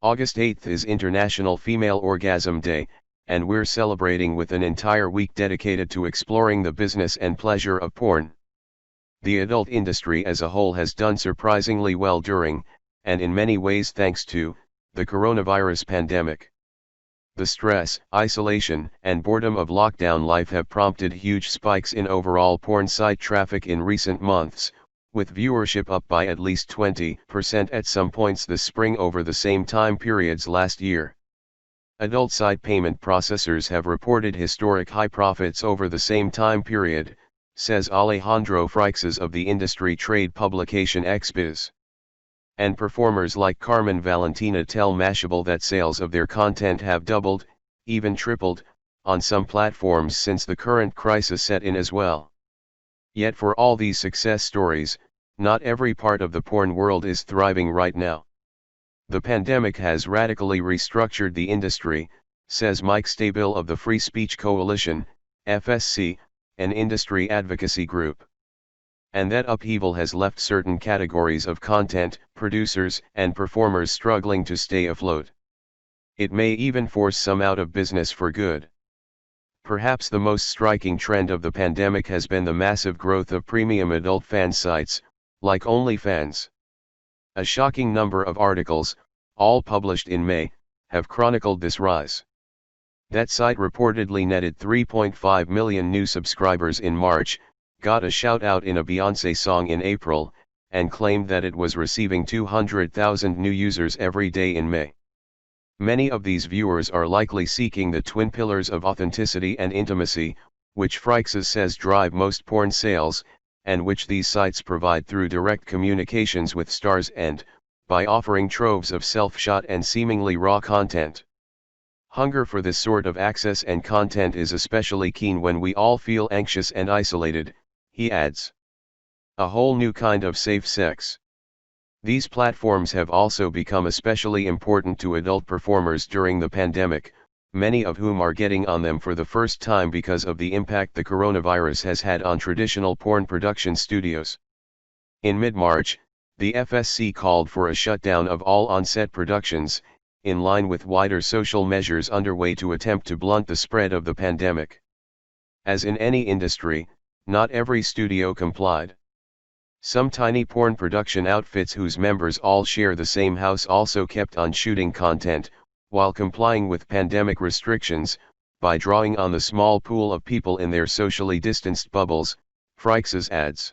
August 8th is International Female Orgasm Day, and we're celebrating with an entire week dedicated to exploring the business and pleasure of porn. The adult industry as a whole has done surprisingly well during, and in many ways thanks to, the coronavirus pandemic. The stress, isolation, and boredom of lockdown life have prompted huge spikes in overall porn site traffic in recent months, with viewership up by at least 20% at some points this spring over the same time periods last year. Adult site payment processors have reported historic high profits over the same time period, says Alejandro Freixas of the industry trade publication XBiz. And performers like Carmen Valentina tell Mashable that sales of their content have doubled, even tripled, on some platforms since the current crisis set in as well. Yet for all these success stories, not every part of the porn world is thriving right now. The pandemic has radically restructured the industry, says Mike Stabile of the Free Speech Coalition, FSC, an industry advocacy group. And that upheaval has left certain categories of content, producers, and performers struggling to stay afloat. It may even force some out of business for good. Perhaps the most striking trend of the pandemic has been the massive growth of premium adult fan sites, like OnlyFans. A shocking number of articles, all published in May, have chronicled this rise. That site reportedly netted 3.5 million new subscribers in March, got a shout-out in a Beyoncé song in April, and claimed that it was receiving 200,000 new users every day in May. Many of these viewers are likely seeking the twin pillars of authenticity and intimacy, which Freixas says drive most porn sales, and which these sites provide through direct communications with stars and, by offering troves of self-shot and seemingly raw content. Hunger for this sort of access and content is especially keen when we all feel anxious and isolated, he adds. A whole new kind of safe sex. These platforms have also become especially important to adult performers during the pandemic, many of whom are getting on them for the first time because of the impact the coronavirus has had on traditional porn production studios. In mid-March, the FSC called for a shutdown of all on-set productions, in line with wider social measures underway to attempt to blunt the spread of the pandemic. As in any industry, not every studio complied. Some tiny porn production outfits whose members all share the same house also kept on shooting content, while complying with pandemic restrictions, by drawing on the small pool of people in their socially distanced bubbles, Freixas adds.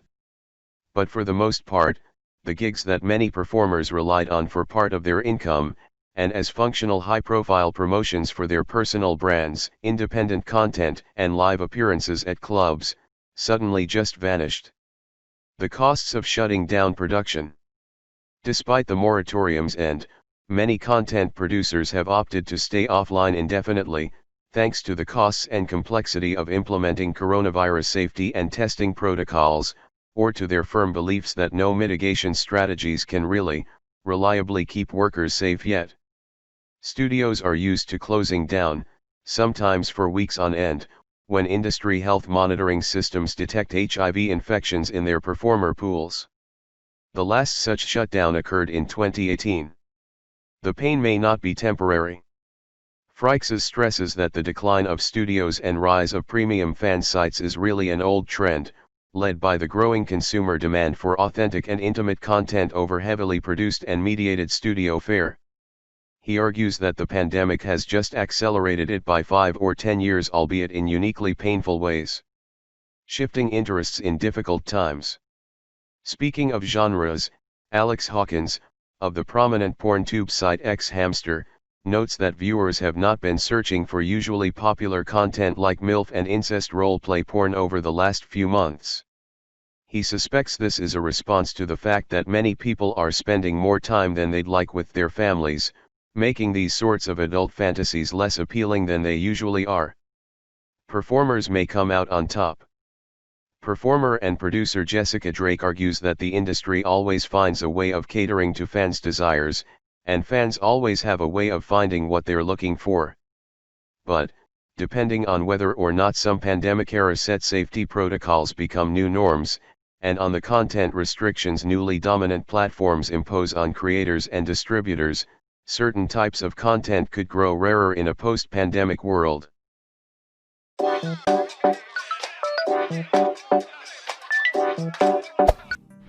But for the most part, the gigs that many performers relied on for part of their income, and as functional high-profile promotions for their personal brands, independent content, and live appearances at clubs, suddenly just vanished. The costs of shutting down production. Despite the moratorium's end, many content producers have opted to stay offline indefinitely, thanks to the costs and complexity of implementing coronavirus safety and testing protocols, or to their firm beliefs that no mitigation strategies can really, reliably keep workers safe yet. Studios are used to closing down, sometimes for weeks on end, when industry health monitoring systems detect HIV infections in their performer pools. The last such shutdown occurred in 2018. The pain may not be temporary. Freixas stresses that the decline of studios and rise of premium fan sites is really an old trend, led by the growing consumer demand for authentic and intimate content over heavily produced and mediated studio fare. He argues that the pandemic has just accelerated it by 5 or 10 years, albeit in uniquely painful ways. Shifting interests in difficult times. Speaking of genres, Alex Hawkins, of the prominent PornTube site X Hamster, notes that viewers have not been searching for usually popular content like MILF and incest roleplay porn over the last few months. He suspects this is a response to the fact that many people are spending more time than they'd like with their families, making these sorts of adult fantasies less appealing than they usually are. Performers may come out on top. Performer and producer Jessica Drake argues that the industry always finds a way of catering to fans' desires, and fans always have a way of finding what they're looking for. But, depending on whether or not some pandemic-era set safety protocols become new norms, and on the content restrictions newly dominant platforms impose on creators and distributors, certain types of content could grow rarer in a post-pandemic world.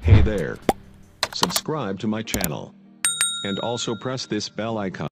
Hey there. Subscribe to my channel. And also press this bell icon.